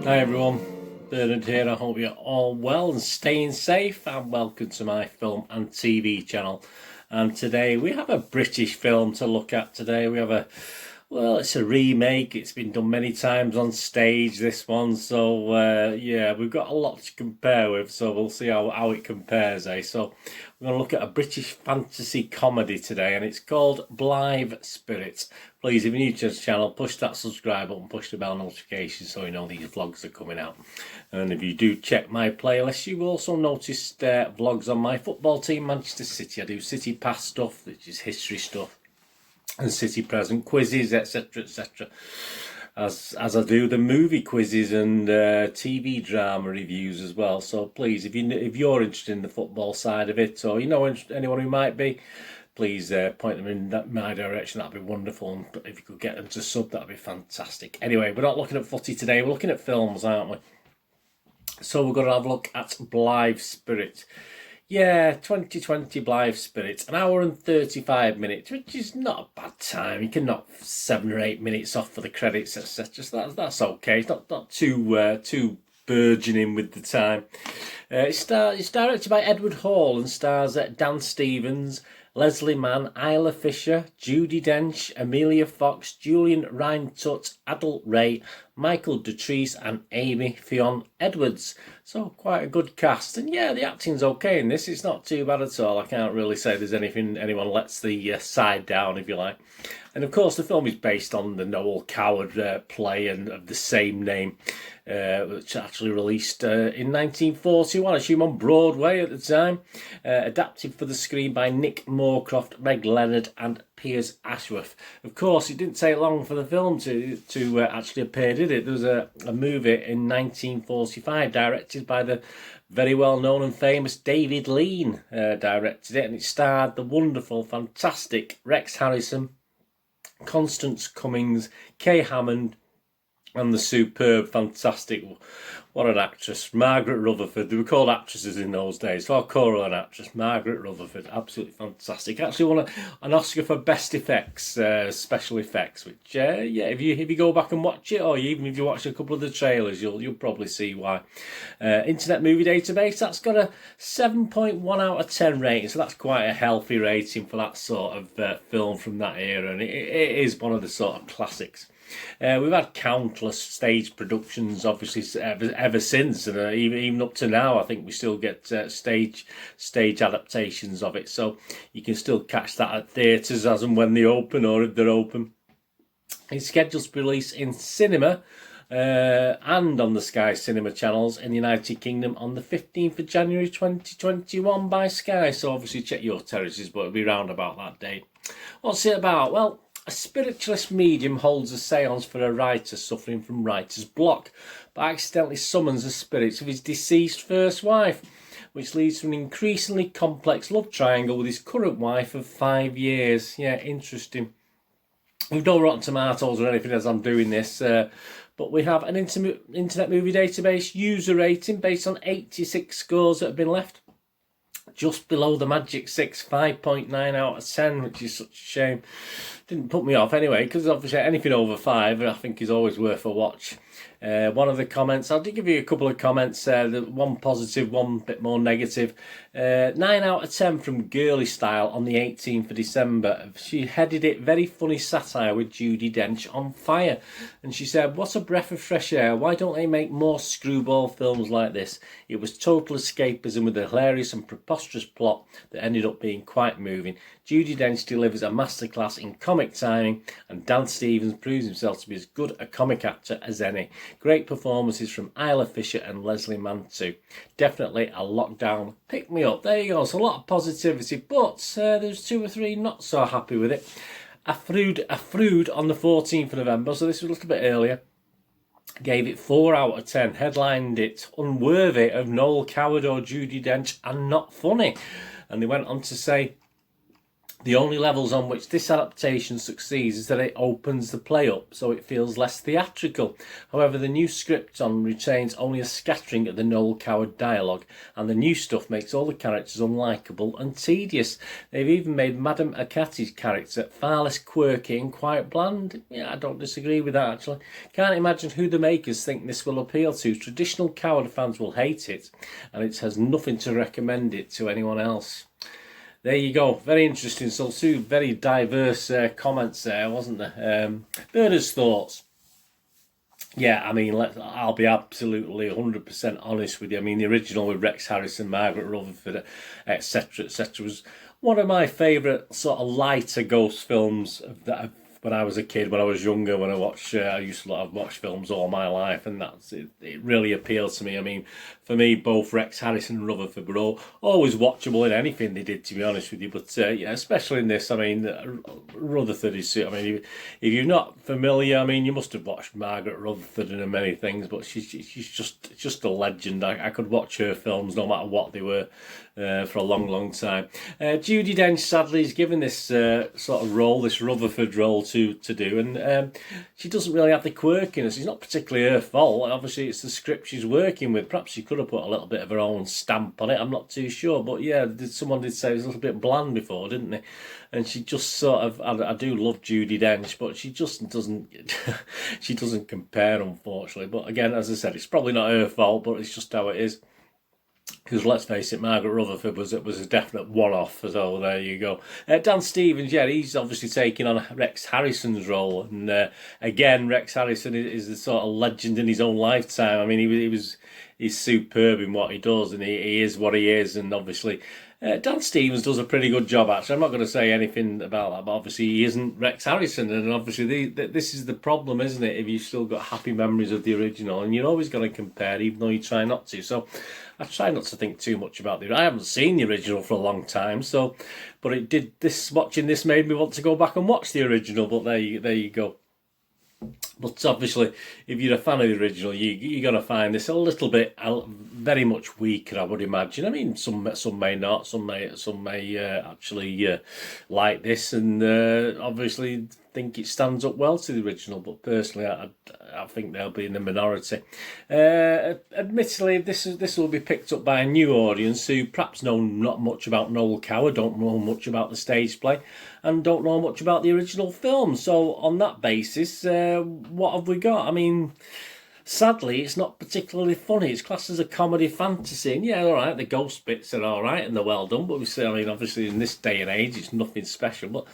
Hi everyone, Bernard here. I hope you're all well and staying safe, and welcome to my film and TV channel. And today we have a British film to look at today. We have it's a remake. It's been done many times on stage, this one. So yeah, we've got a lot to compare with, so we'll see how it compares, eh? So we're going to look at a British fantasy comedy today, and it's called Blithe Spirits. Please, if you're new to this channel, push that subscribe button, push the bell notification so you know these vlogs are coming out. And if you do check my playlist, you will also notice vlogs on my football team, Manchester City. I do City past stuff, which is history stuff, and City present quizzes, etc, etc. As I do the movie quizzes and TV drama reviews as well. So please, if you're interested in the football side of it, or you know anyone who might be, please point them in my direction. That'd be wonderful. And if you could get them to sub, that'd be fantastic. Anyway, we're not looking at footy today. We're looking at films, aren't we? So we're going to have a look at Blithe Spirit. Yeah, 2020 Blithe Spirit, 1 hour and 35 minutes, which is not a bad time. You can knock 7 or 8 minutes off for the credits, etc. So that's okay. It's not too burgeoning with the time. It's directed by Edward Hall and stars Dan Stevens, Leslie Mann, Isla Fisher, Judi Dench, Amelia Fox, Julian Rhind-Tutt, Adel Ray, Michael Dotrice and Amy Fionn Edwards. So quite a good cast. And yeah, the acting's okay in this. It's not too bad at all. I can't really say there's anyone lets the side down, if you like. And of course the film is based on the Noel Coward play and of the same name, which actually released in 1941, I assume on Broadway at the time. Adapted for the screen by Nick Moorcroft, Meg Leonard and Piers Ashworth. Of course, it didn't take long for the film to actually appear, did it? There was a movie in 1945 directed by the very well-known and famous David Lean, directed it, and it starred the wonderful, fantastic Rex Harrison, Constance Cummings, Kay Hammond, and the superb, fantastic, what an actress, Margaret Rutherford. They were called actresses in those days, so I'll call her an actress, Margaret Rutherford. Absolutely fantastic. Actually won an Oscar for Best Effects, special effects, which, yeah, if you go back and watch it, or even if you watch a couple of the trailers, you'll probably see why. Internet Movie Database, that's got a 7.1 out of 10 rating, so that's quite a healthy rating for that sort of film from that era, and it is one of the sort of classics. We've had countless stage productions, obviously, ever since, and even up to now. I think we still get stage adaptations of it, so you can still catch that at theatres as and when they open, or if they're open. It's scheduled to be released in cinema and on the Sky Cinema channels in the United Kingdom on the 15th of January 2021 by Sky. So obviously check your territories, but it'll be round about that date. What's it about? Well, a spiritualist medium holds a seance for a writer suffering from writer's block, but accidentally summons the spirits of his deceased first wife, which leads to an increasingly complex love triangle with his current wife of 5 years. Yeah, interesting. We've no Rotten Tomatoes or anything as I'm doing this, but we have an Internet Movie Database user rating based on 86 scores that have been left. Just below the magic 6, 5.9 out of 10, which is such a shame. Didn't put me off anyway, because obviously anything over 5 I think is always worth a watch. One of the comments, I'll give you a couple of comments, one positive, one bit more negative. 9 out of 10 from Girly Style on the 18th of December. She headed it, very funny satire with Judi Dench on fire. And she said, what a breath of fresh air. Why don't they make more screwball films like this? It was total escapism with a hilarious and preposterous plot that ended up being quite moving. Judi Dench delivers a masterclass in comic timing, and Dan Stevens proves himself to be as good a comic actor as any. Great performances from Isla Fisher and Leslie Mann too. Definitely a lockdown pick me up. There you go. So a lot of positivity, but there's 2 or 3 not so happy with it. A Frood on the 14th of November, so this was a little bit earlier, gave it 4 out of 10, headlined it unworthy of Noel Coward or Judi Dench and not funny. And they went on to say, The only levels on which this adaptation succeeds is that it opens the play up so it feels less theatrical. However, the new script on retains only a scattering of the Noel Coward dialogue, and the new stuff makes all the characters unlikable and tedious. They've even made Madame Akati's character far less quirky and quite bland. Yeah, I don't disagree with that, actually. Can't imagine who the makers think this will appeal to. Traditional Coward fans will hate it, and it has nothing to recommend it to anyone else. There you go. Very interesting. So two very diverse comments there, wasn't there? Bernard's thoughts. Yeah, I mean, I'll be absolutely 100% honest with you. I mean, the original with Rex Harrison, Margaret Rutherford, etc., etc., was one of my favourite sort of lighter ghost films that when I was a kid, when I was younger, when I used to watch films all my life, and that's it. It really appealed to me. I mean, for me, both Rex Harrison and Rutherford were always watchable in anything they did, to be honest with you. But yeah, especially in this, I mean, Rutherford is. I mean, if you're not familiar, I mean, you must have watched Margaret Rutherford in many things, but she's just a legend. I could watch her films no matter what they were. For a long time. Judi Dench sadly is given this sort of role, this Rutherford role to do, and she doesn't really have the quirkiness. It's not particularly her fault. Obviously, it's the script she's working with. Perhaps she could have put a little bit of her own stamp on it. I'm not too sure, but yeah, someone did say it was a little bit bland before, didn't they? And she just sort of, I do love Judi Dench, but she just doesn't, she doesn't compare, unfortunately. But again, as I said, it's probably not her fault, but it's just how it is. Because let's face it, Margaret Rutherford was a definite one-off, so there you go. Dan Stevens, yeah, he's obviously taking on Rex Harrison's role, and again, Rex Harrison is a sort of legend in his own lifetime. I mean, he's superb in what he does, and he is what he is, and obviously Dan Stevens does a pretty good job, actually. I'm not going to say anything about that, but obviously he isn't Rex Harrison, and obviously this is the problem, isn't it? If you've still got happy memories of the original, and you're always going to compare, even though you try not to. So I try not to think too much about I haven't seen the original for a long time, so but watching this made me want to go back and watch the original. But there you go. But obviously, if you're a fan of the original, you're going to find this a little bit, very much weaker, I would imagine. I mean, some may not, some may actually like this, and obviously think it stands up well to the original. But personally, I think they'll be in the minority. Admittedly, this will be picked up by a new audience who perhaps know not much about Noel Coward, don't know much about the stage play, and don't know much about the original film. So on that basis, what have we got? I mean, sadly, it's not particularly funny. It's classed as a comedy fantasy, and yeah, all right, the ghost bits are all right and they're well done. But we say, I mean, obviously in this day and age, it's nothing special. But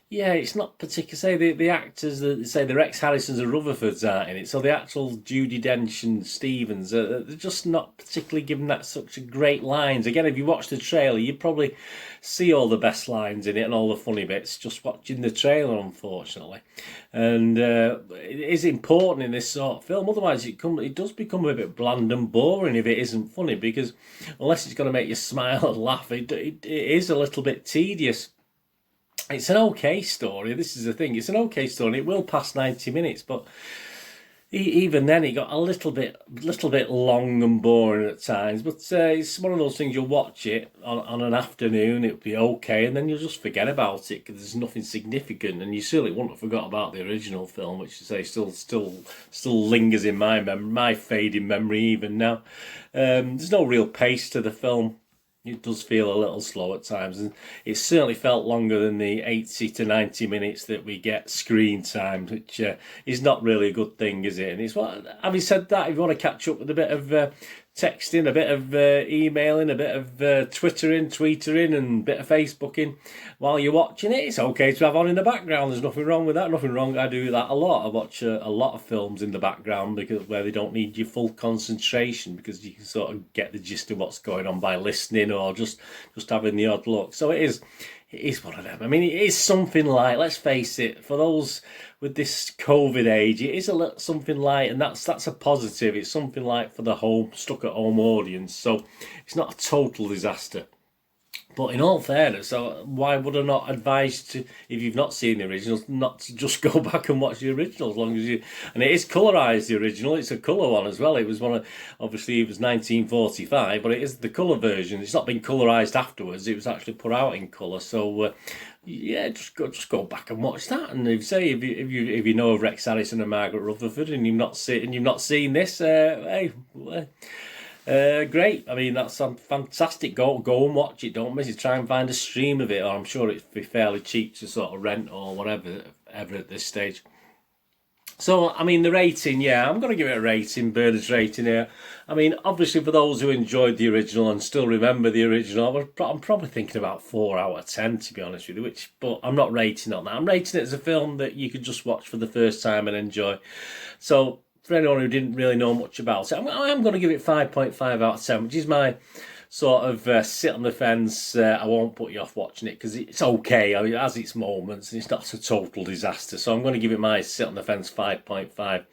yeah, it's not particularly. Say the actors that say the Rex Harrisons and Rutherfords aren't in it, so the actual Judi Dench and Stevens they're just not particularly given that such great lines. Again, if you watch the trailer, you probably see all the best lines in it and all the funny bits just watching the trailer, unfortunately. And it is important in this sort of film. Otherwise, it does become a bit bland and boring if it isn't funny, because unless it's going to make you smile and laugh, it is a little bit tedious. It's an okay story. This is the thing. It's an okay story. It will pass 90 minutes, but even then, it got a little bit long and boring at times. But it's one of those things, you'll watch it on an afternoon, it'll be okay, and then you'll just forget about it because there's nothing significant. And you certainly wouldn't have forgot about the original film, which, I say, still lingers in my fading memory even now. There's no real pace to the film. It does feel a little slow at times, and it certainly felt longer than the 80 to 90 minutes that we get screen time, which is not really a good thing, is it? And it's having said that, if you want to catch up with a bit of texting, a bit of emailing, a bit of tweetering, and a bit of Facebooking while you're watching it, it's okay to have on in the background. There's nothing wrong with that. Nothing wrong. I do that a lot. I watch a lot of films in the background where they don't need your full concentration, because you can sort of get the gist of what's going on by listening or just having the odd look. So it is one of them. I mean, it is something like, let's face it, for those with this COVID age, it is something like, and that's a positive. It's something like for the stuck at home audience. So it's not a total disaster. But in all fairness, so why would I not advise to, if you've not seen the originals, not to just go back and watch the original, as long as you, and it is colorized, the original, it's a colour one as well. It was one of, obviously it was 1945, but it is the colour version. It's not been colorized afterwards, it was actually put out in colour. So yeah, just go back and watch that. And if you know of Rex Harrison and Margaret Rutherford and you've not seen this, hey, great. I mean, that's fantastic. Go and watch it. Don't miss it. Try and find a stream of it, or I'm sure it'd be fairly cheap to sort of rent or whatever ever at this stage. So, I mean, the rating, yeah, I'm going to give it a rating, Bernard's rating here. I mean, obviously, for those who enjoyed the original and still remember the original, I'm probably thinking about 4 out of 10, to be honest with you, but I'm not rating on that. I'm rating it as a film that you could just watch for the first time and enjoy. So, for anyone who didn't really know much about it, I'm going to give it 5.5 out of 10, which is my sort of sit on the fence. I won't put you off watching it because it's okay. I mean, it has its moments and it's not a total disaster. So I'm going to give it my sit on the fence 5.5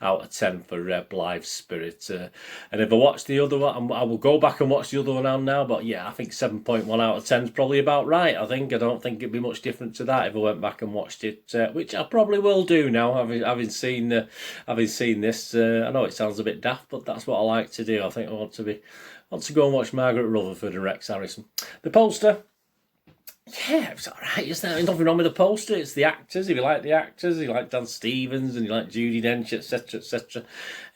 out of 10 for Blithe Spirit. And if I watch the other one, I will go back and watch the other one now. But yeah, I think 7.1 out of 10 is probably about right. I don't think it'd be much different to that if I went back and watched it, which I probably will do now, having seen this. I know it sounds a bit daft, but that's what I like to do. I think I want to go and watch Margaret Rutherford and Rex Harrison. The poster, yeah, it's alright, isn't there? There's nothing wrong with the poster. It's the actors. If you like the actors, if you like Dan Stevens and you like Judi Dench, etc., etc.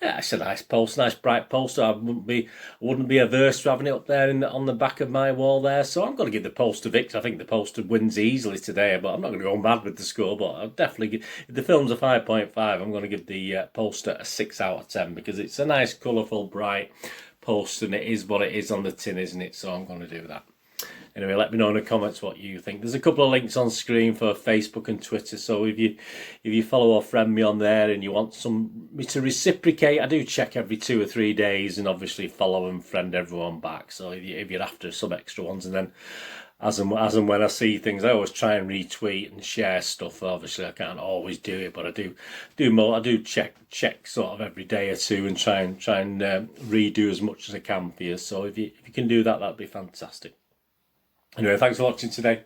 Yeah, it's a nice poster, nice bright poster. I wouldn't be averse to having it up there on the back of my wall there. So I'm going to give the poster Vic. I think the poster wins easily today, but I'm not going to go mad with the score. But I'll definitely give, if the film's a 5.5, I'm going to give the poster a 6 out of 10 because it's a nice, colourful, bright poster, and it is what it is on the tin, isn't it? So I'm going to do that. Anyway, let me know in the comments what you think. There's a couple of links on screen for Facebook and Twitter, so if you follow or friend me on there and you want me to reciprocate, I do check every 2 or 3 days and obviously follow and friend everyone back. So if you're after some extra ones, and then as and when I see things, I always try and retweet and share stuff. Obviously, I can't always do it, but I do more. I do check sort of every day or two and try and redo as much as I can for you. So if you can do that, that'd be fantastic. Anyway, thanks for watching today.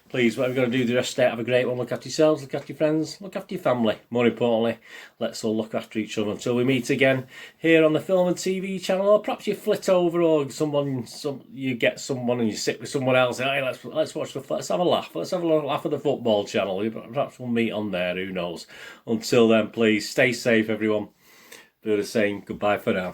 Please, whatever you're going to do the rest of the day, have a great one. Look after yourselves, look after your friends, look after your family. More importantly, let's all look after each other until we meet again here on the Film and TV channel, or perhaps you flit over, or you get someone and you sit with someone else. And, hey, let's watch let's have a laugh. Let's have a laugh at the football channel. Perhaps we'll meet on there. Who knows? Until then, please stay safe, everyone. They're saying goodbye for now.